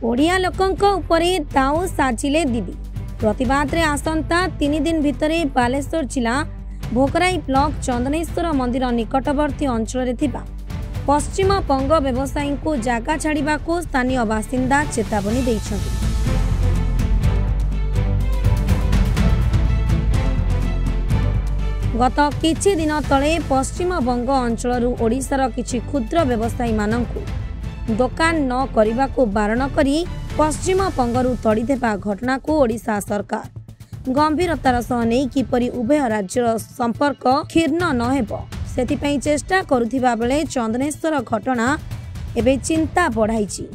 ओडिया लोकंक उपरे दाऊ साजिले दीदी प्रतिवाद रे आसंता 3 दिन भितरे बालेश्वर जिला भोकराई ब्लॉक चंदनेश्वर मंदिर निकटवर्ती अंचल रे थिबा पश्चिम बंग व्यवसायी को जागा छाड़िबा को स्थानीय बासिंदा चेतावनी दैछन्ति। गत किछि दिन तले पश्चिम बंग अंचल ओडिशार किछि क्षुद्र व्यवसायी मानकु दोकान न करने को बारण करी पश्चिम बंगरू तड़ी देवा घटना को ओडिशा सरकार गंभीरतार सह नहीं किपरि उभय राज्यर संपर्क क्षीर्ण नहेब सेथिपई चेष्टा करुथिबा बेले चंदनेश्वर घटना एबे चिंता बढ़ाइछि।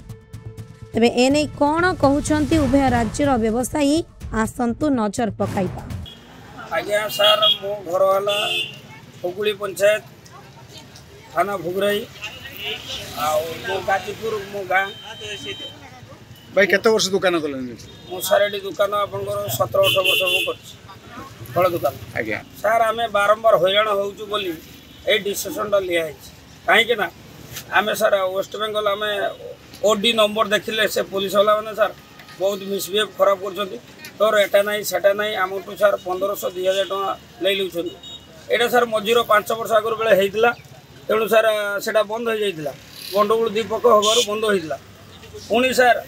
तेबे एने कौन कहउछंती उभय राज्यर व्यवसायी आसंतु नजर पकाइबा। आज्ञा सर मो घर वाला हुगुली पंचायत थाना भुगराई गाजीपुर मो गाँ भाई केते वर्ष दुकान कले मो सारे दुकान आपनकर 17-18 वर्ष मो कर फल दुकान आज्ञा सर आमे बारंबार हैरान होउछु बोली ए डिसीजन टा लिया है काहे ना आमे सर वेस्ट बेंगल आमे ओडी नंबर देखिले से पुलिस वाला माने सर बहुत मिसबिहेव खराब करछथि तोर एटा नाही सेटा नाही आमटू सर 1500-2000 टका ले लउछथि एटा सर मजीरो 5 वर्ष आगर बेले हेइतला तेणु सर सेटा बंद हो जाइला गंडगोल दीपक हबार बंद होइला पुणी सर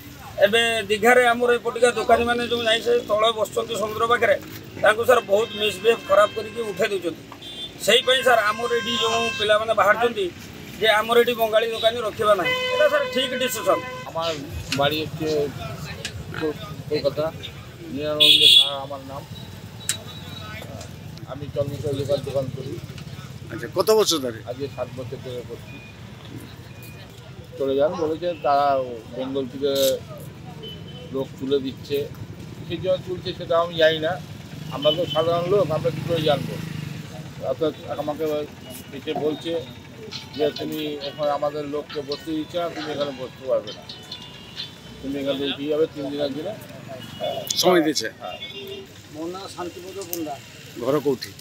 एबे दीघारे आमर एपटिका दुकानी मैंने जो जाई से तले बसचंती समुद्र पाखे सर बहुत मिसबिहेव खराब करके उठे दउछथि सेही पई सर आमर एडी जो पिला माने बाहर चंती जे आमर एडी बंगाली दुकानी रखिबा नाही एटा सर ठीक डिसीजन আমার বাড়ি হচ্ছে কলকাতা নিরানন্দ শাহ আমার নাম আমি চন্দ্রশেখর দোকান করি। আচ্ছা কত বছর ধরে? আজকে 7 বছর ধরে করছি। চলে যান বলেছে তারা বেঙ্গল থেকে লোক তুলে দিচ্ছে সেই জন্য তুলছে সেটা আমি জানি না আমরা তো সাধারণ লোক আমরা কী করে জানবো অর্থাৎ আমাকে এসে বলছে যে তুমি ওখানে আমাদের লোককে বসতে দিচ্ছে না তুমি এখানে বসতে পারবে না তুমি এখানে উঠে যাবে 3 দিনের জন্য সময় দিয়েছে। মো না শান্তিপদ পণ্ডা ঘর কোউঠি?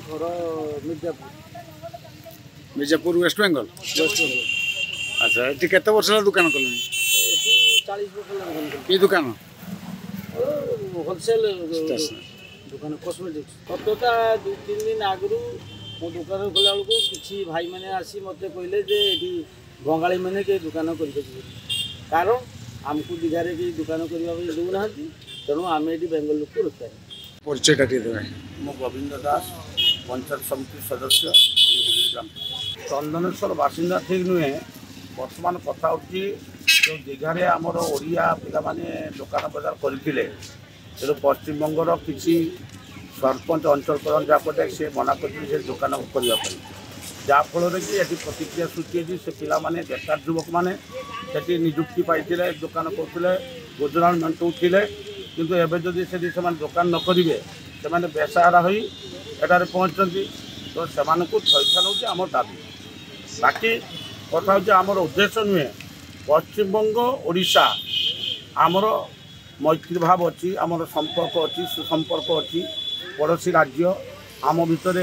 ঘর মির্জাপুর মির্জাপুর ওয়েস্ট বেঙ্গল। আচ্ছা এটি কেতে বছর হল দোকান কলেন? 40 বছর লাগবে। কি দোকান? হোলসেল দোকান কসমেটিক্স কতটা 2-3 दिन आगु मो दुकान खोला बेलू किसी भाई मैंने आसी मत कहले जे ये बंगाली मैंने के दुकान कर कारण आमको दीघारे के दुकान करने देना तेणु आम ये बेंगल लोक रखा परिचयटा दिए देवे। मो गोविंद दास पंचायत समिति सदस्य चंदनेश्वर बासिंदा ठीक नुहे बर्तमान कथा जो दीघारे आमर ओडिया पिला माने दुकान बजार करते पश्चिम बंगर किसी सरपंच अंचल प्रधान जापटे से मना कर दुकान करने जहाँफल कि ये प्रतिक्रिया सृष्टि से पिला माने बेकार युवक मैंने से निजुक्ति पाई दुकान करते गुजराण मेटाऊे किंतु एवं जदि से दुकान न करेंगे से बेसहारा हो एटारे पहुँचती तो से थैथान हो आम दाबी बाकी कथा हूँ आमर उद्देश्य नुहे पश्चिमबंग ओडिशा आमर मैत्री भाव अच्छी आमर संपर्क अच्छी सुसंपर्क अच्छी पड़ोशी राज्य आम भितर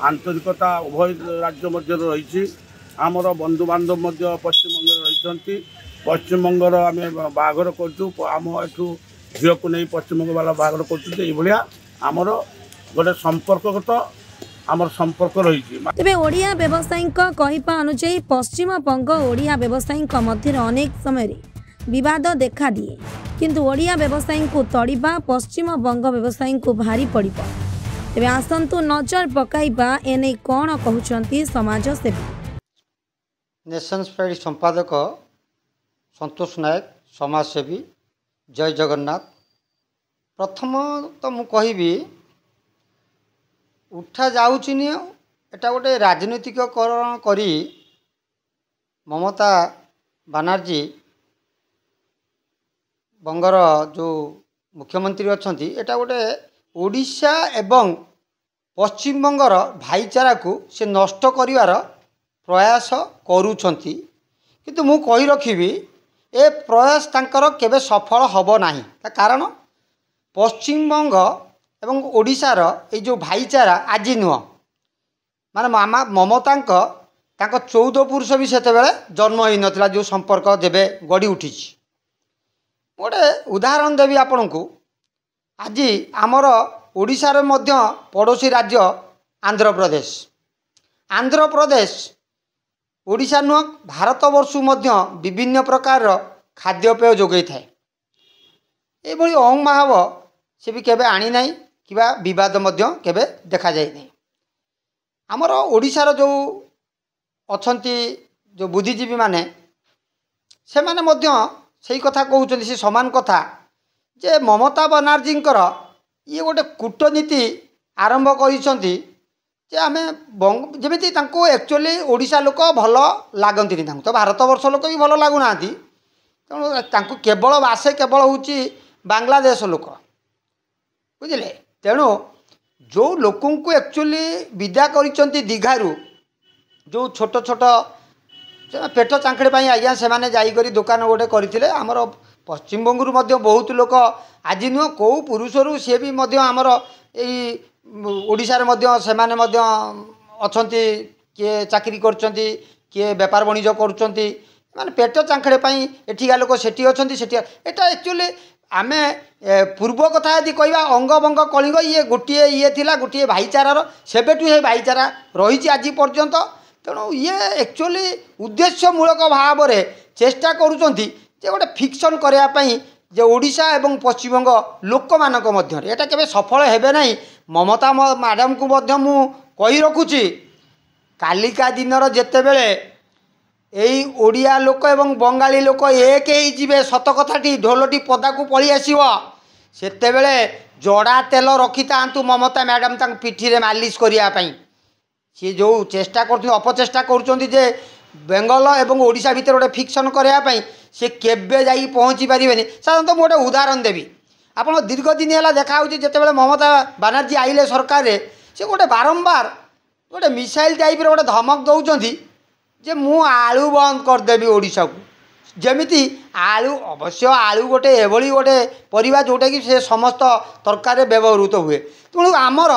आंतरिकता उभय राज्य मध्य रही आमर बंधु बांधव पश्चिमबंग रही पश्चिमबंगर आम बाघर करम एठू झील को नहीं पश्चिमबंग वाला बाघर कर आमर गोटे संपर्कगत आमर संपर्क रही। तेबे ओडिया व्यवसायी कहवा अनुसार पश्चिम बंग ओडिया व्यवसायी मध्य अनेक समय विवाद देखा दिए किंतु ओडिया व्यवसायी को तड़िबा पश्चिम बंग व्यवसायी को भारी पड़िबो। तेबे आसंतु नजर पकाइबा एने कौन कहउछंती समाजसेवी। नेशन स्प्राइड संपादक संतोष नायक समाजसेवी जय जगन्नाथ। प्रथम तो मु कहिबी उठा जाउछि नि एटा गोटे राजनीतिकरण करी ममता बानर्जी बंगर जो मुख्यमंत्री अच्छी एटा गोटे ओडिशा एवं पश्चिम बंगर भाईचारा को से नष्ट करिवार प्रयास करूछंती किंतु मु कहि रखिबी ए प्रयास तांकर केबे सफल हबो नाही कारण पश्चिम बंग एवं ओडिशार ए जो भाईचारा आज नुह माने मामा ममतांक 14 पुरुष भी सेते बेले जन्म होई नथिला जो संपर्क जेबे गड़ी उठिछि गोटे उदाहरण देवी आपण को आज आमर ओडिशार मध्य पड़ोशी राज्य आंध्र प्रदेश ओडिशा नुह भारत वर्षु मध्य विभिन्न प्रकार खाद्यपेय जोगई थाए ये अंग महाव से भी केबे आनी नहीं किबा विवाद मध्य केबे देखा जाए नहीं। आमर ओडिशार जो अछंती जो बुद्धिजीवी माने से माने मध्य सही कथा कहउछन से समान कथा जे ममता बनर्जी ये गोटे कूटनीति आरंभ करिसंती जे आमे जमिति तांको एक्चुअली ओडिशा लोक भल लागंती नहीं तो भारत वर्ष लोक भी भल लागू नांती तेणु तांको केवल बासे केवल होची बांग्लादेश लोक बुझिले तेणु जो लोकों को एक्चुअली विदा करिसंती दीघारू जो छोट छोट पेट चांखड़े पाई आज्ञा से माने जाई करी दुकान गोटे करथिले हमर पश्चिम बंगरू मध्य बहुत लोक आज नुह कौ पुरुषरू सी भी मध्य आमर एई ओडिशा रे मध्य से माने मध्य अछंती किए चाकरी करचंती किए व्यापार वाणिज्य करचंती माने पेट चांखड़े पाई एठिका लोक सेठी अछंती सेठी एटा एक्चुअली आमे पूर्व कथा यदि कहवा अंग बंग कलिंग ये गोटे ये थिला गोटे भाईचारार सेबेठू ये भाईचारा रही आज पर्यंत तेणु ये एक्चुअली उद्देश्यमूलक भाव में चेष्टा करुँच गोटे फिक्शन करने जे ओडिशा एवं पश्चिमबंग लोक मानक मध्य एटा केबे सफल हेबे नहीं। ममता मैडम को मध्य मु कही रखुची कालिका दिनर जेते बेले एई ओडिया लोक एवं बंगाली लोक एक ही जीवे सत कथाटी ढोलटी पदा को पड़ी आसीबो सेते बेले जड़ा तेल रखी तांतु ममता मैडम तांक पिठी रे मालिश करिया पई सी जो चेष्टा कर अपचेष्टा करुँच जे बेंगल एवं ओडिशा भितर गोटे फिक्शन करने से केबे जाई पहुँची पारे साधारणतः गोटे उदाहरण देवी आप दीर्घ दिन है देखा जिते ममता बनर्जी आइले सरकार रे से गोटे बारंबार गोटे मिसाइल टाइप गोटे धमक दौरान जे मु आलू बंद करदेवी ओडिशा को जमिति आलू अवश्य आलू गोटे एभली गोटे परिवा जोटा कि से समस्त तरकारी व्यवहृत हुए तेणु आमर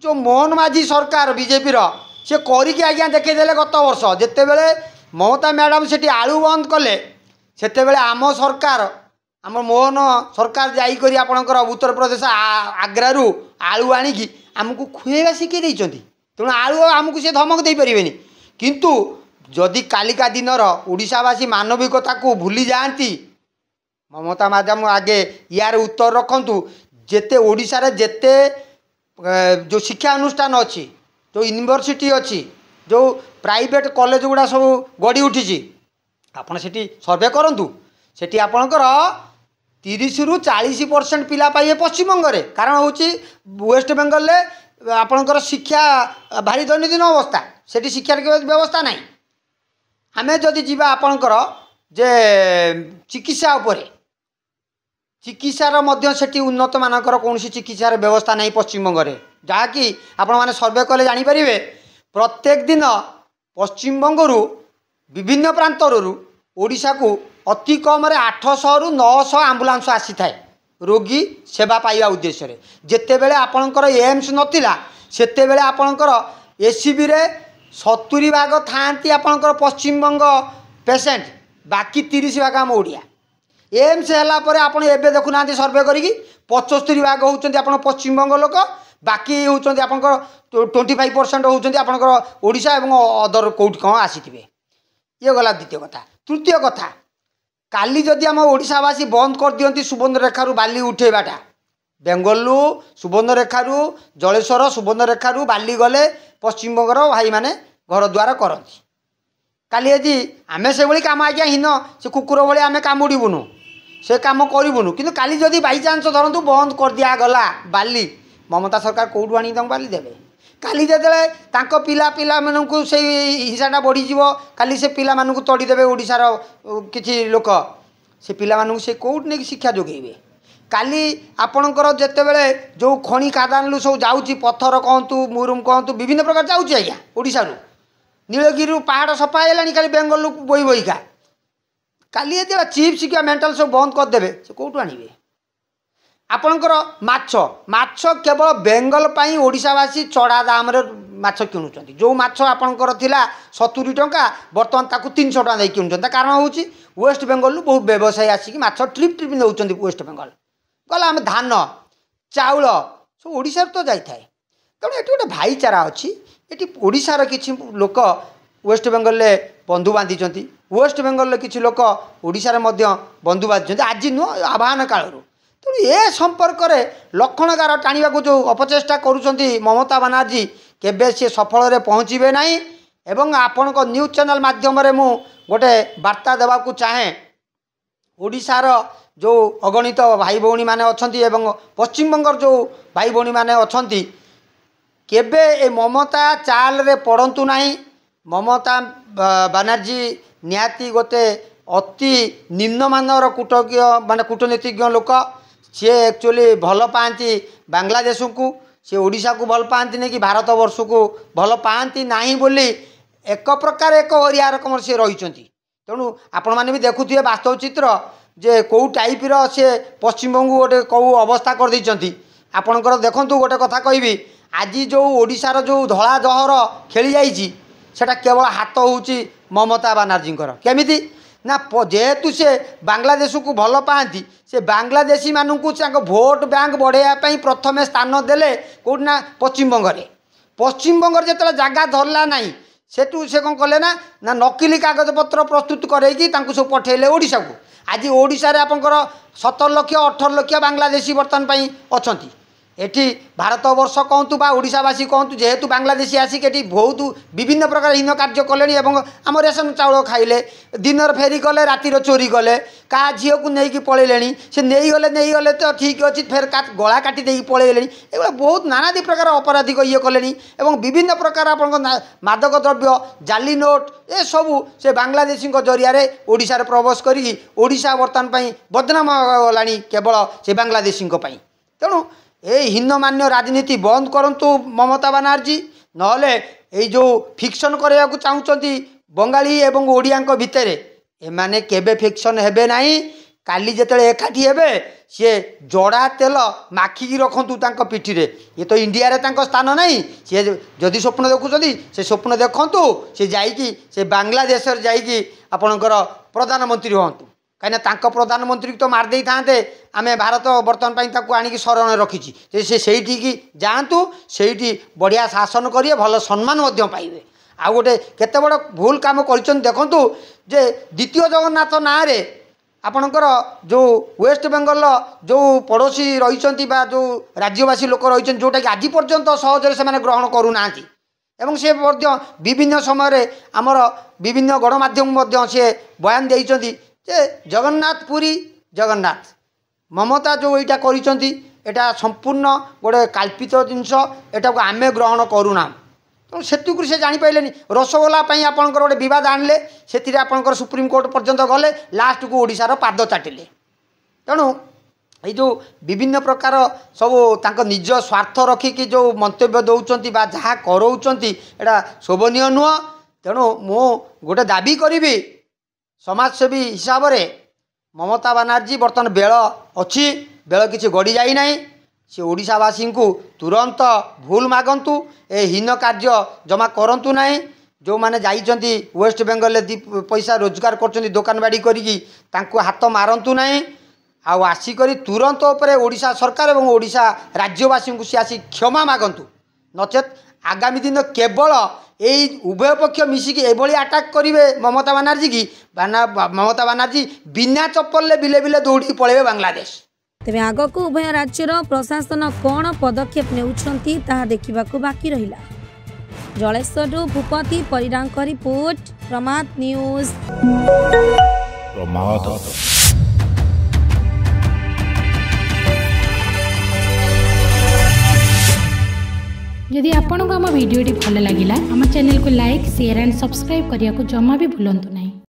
जो मोहन माझी सरकार बीजेपी से करिकी आज्ञा देखईदे गत वर्ष जिते बड़े ममता मैडम से आलू बंद कले सेते बेले आम सरकार आम मोहन सरकार जाइकरी आपणकर उत्तर प्रदेश आग्रारू आलू आणिकी आमको खुएबा शिखई तेणु आलू आमको से धमक दे पारे किंतु जदि कालिका दिनर ओडिशावासी मानविकता को भूली जाती ममता मैडम आगे यार उत्तर रखंतु जेते ओडिशा रे जेते जो शिक्षा अनुष्ठान अच्छी जो यूनिवर्सिटी अच्छी जो प्राइवेट कॉलेज गुड़ा सब गड़ी उठी आपड़ से सर्वे करूँ से आपणकर 30 रु 40% पिला पाइबे पश्चिमबंग रे कारण हूँ वेस्ट बेंगल में आपणकर शिक्षा भारी दैनंदिन अवस्था से शिक्षार व्यवस्था नहीं आमे जदि जीवा आपणकर जे चिकित्सा उपरे चिकित्सार मध्य सेठी उन्नत मानकर कौन चिकित्सार व्यवस्था नहीं पश्चिमबंग रे जहाँकि आपण माने सर्वे कले जानीपारे प्रत्येक दिन पश्चिमबंगरू विभिन्न प्रांतरू ओडिशा को अति कम 800 रु 900 आम्बुलांस आसी थाए रोगी सेवा पाइबा उद्देश्य रे जेते बेले आपणकर एम्स नथिला सेते बेले आपणकर एसीबी रे 70 भाग थांती आपणकर पश्चिमबंग पेसेंट बाकी 30 भाग आम ओडिया एम्स है आपड़ एवं देखुना सर्वे करी 75 भाग होती आप पश्चिमबंग लोक बाकी होती आप 25% होती आपंकर ओडिशा और अदर कौट कौन आसी ये गला द्वितीय कथा। तृतीय कथा काली जदि आम ओडिशावासी बंद कर दियंती सुवर्णरेखारू बाली उठेबाटा बेंगलू सुवर्णरेखारू जलेश्वर सुवर्णरेखारू बाली गले पश्चिमबंगर भाई माने घर द्वार करती काली यदि आम से भाई कम आज्ञा हीन से कुकुर भाई आम कामुड़बुनु से कम करूँ कि काली जदि बाई चान्स धरतु बंद कर दिगला बाली ममता सरकार कौटू आनी बाली देवे काली जो पिला पिला मानू से हिंसाटा बढ़ीज काली से पिला मानू तड़ीदेवे ओडिशार किसी लोक से पिला मानू से कौट नहीं शिक्षा जोगेबे काली आपणकर जिते बड़े जो खଣି खादान सब जाऊँगी पत्थर कहतु मुरुम कहतु विभिन्न प्रकार जाऊँगी आज्ञा ओडिशा नीलगिरी पहाड़ सफा है खाली बेंगल बोई बोईका काली ये चिप्स क्या मेंटल सब बंद करदे से कौटू आणवे आपणकर माछ केवल बेंगल ओडिशावासी चढ़ा दाम माछ किणुचंती जो माछ आपणकर थिला 70 टंका बर्तमान ताकू 300 टंका दे किणुचंती कारण होउची वेस्ट बेंगल बहुत व्यवसायी आसिक माछ ट्रिप ट्रिप नौचंती वेस्ट बेंगल गला आम धान चाउल सब ओडिशा तो जाई थाए तेणु ये गोटे भाईचारा अच्छी ये ओडिशार किछि लोक वेस्ट बेंगल बंधु बांधी वेस्ट बेंगल किछि लोक ओडिशार मध्य बंधु बांधी आज नुह आह्वान कालू तेणु ए संपर्क में लक्षणगार टाणा जो अपचेष्टा करुँच ममता बानार्जी केबे सी सफल पहुँचे ना एवं आपण न्यूज चैनल माध्यम मु गोटे वार्ता देवाक चाहे ओडिशार जो अगणित भाई भौणी मैंने अच्छा पश्चिम बंगर जो भाई भौणी मैंने अच्छा केबे ए ममता चाल रे पड़तु ना ममता बानार्जी निहाती गोटे अति निम्नमानर कूटज्ञ माने कूटनीतिज्ञ लोक सी एक्चुअली भल पाती बांग्लादेश को सी ओडिशा को भल पाती नहीं कि भारत वर्ष को भल पाती नहीं बोली एक प्रकार एक ओरिया रकम सी रही तेणु आपण मैंने भी देखुए वास्तव चित्र जे कौ टाइप रे पश्चिमबंग गोटे कौ अवस्था कर देइचंती आपणकर देखंतु गोटे कथा कहबी आज जो ओडिशार जो धला जहर खेली जाइए सेटा केवल हाथ होउची ममता बानार्जी केमिति ना जेहेतु से बांग्लादेश को भल पाती से बांग्लादेशी मानू भोट बैंक बढ़ाई प्रथम स्थान देले कौटि ना पश्चिमबंग जो जगह धरला ना सेठू से कौन कले ना नकली कागज पत्र प्रस्तुत करके सब पठेले ओडिशा को आज ओडिशा रे आपनकर 17 लाख 18 लाख बांग्लादेशी बर्तमान पाई अछंती एटी भारत वर्ष कहतु बा ओडिशावासी कहतु जेहेतु बांग्लादेशी आसिक एटी बहुत विभिन्न प्रकार हीन कार्य कले आम रेशन चाउल खाइले दिन फेरी गले रातिर चोरी गले क्या झील को लेकिन पलैले से नहीं गले तो ठीक अच्छे फेर गला काटी देकी पलैले एगुला बहुत नानादी प्रकार अपराधिक ये कले विभिन्न प्रकार आप मादक द्रव्य जाली नोट ये सबू से बांग्लादेशी जरिया ओडिशा प्रवेश करी ओडिशा बर्तमान बदनाम गला केवल से बांग्लादेशी तेणु ये हीनमान्य राजनीति बंद करंतु ममता बानार्जी नहले ये जो फिक्शन करने को चाहूँगी बंगाली एवं ओडिया भितर एमाने केबे फिक्शन हेबे नहीं काली जिते एकाठी हेबे सी जड़ा तेल माखिकी रखु पिठी रे ये तो इंडिया रे तांको स्थान नहीं सी जदि स्वप्न देखुं से स्वप्न देखु सी जाइकी से बांग्लादेश जाइकी आपणकर प्रधानमंत्री हूँ कहीं प्रधानमंत्री तो मारदे था आम भारत बर्तमान आणिक शरण रखी से जातु से बढ़िया शासन करेंगे भल सम्मान पाइबे आ गोटे केते बड़ भूल काम कर देखु जे द्वितीय जगन्नाथ ना रे आपणकर जो वेस्ट बेंगल जो पड़ोशी रही जो राज्यवासी लोक रही जोटा कि आज पर्यंत सहजरे से ग्रहण करूना एवं से विभिन्न समय आमर विभिन्न गणमाध्यम से बयान देइचंती जे जगन्नाथ पुरी जगन्नाथ ममता जो यहाँ करा संपूर्ण गोटे कल्पित जिनस एटा को आमे ग्रहण करूना तो से जापारे रसगोला आपंकर गोटे बद आणले से आपंकर सुप्रीम कोर्ट पर्यंत गले लास्ट को ओडिशार पाद चाटिले तेणु ये जो विभिन्न प्रकार सब निज स्वार्थ रखिकी जो मंतव्य दौरान जहाँ कराउछंती एटा शोभनीय नुह तेणु मु गोटे दाबी करी समाजसेवी हिसाब से ममता बानार्जी बर्तमान बेल अच्छी बेल किसी गड़ी जाई नहीं से ओडिशावासी को तुरंत भूल मागंतु ए हीन कार्य जमा करंतु नहीं जो माने जाइचंती वेस्ट बेंगल दी पैसा रोजगार कर दुकान बाड़ी करी हाथ मारंतु नहीं आसिकरी तुरंत उपरे ओडिशा सरकार और ओडिशा राज्यवासी को सी आसी क्षमा मागंतु नचेत आगामी दिन केवल यही उभय पक्ष मिसिकी एभली अटाक करेंगे ममता बानार्जी की ममता बानार्जी बिना चप्पल बिले बिले दौड़ी पलैबे बांग्लादेश तेज आग को उभय राज्यर प्रशासन कौन पदक्षेप नेउछंती ताहा देखिबाकू बाकी रहिला। जलेश्वर भूपति परिडांग रिपोर्ट प्रमाद न्यूज। जदि आपंक आम भिडी भल लगा आम चैनल को लाइक शेयर एंड सब्सक्राइब करने को जमा भी भूलु ना।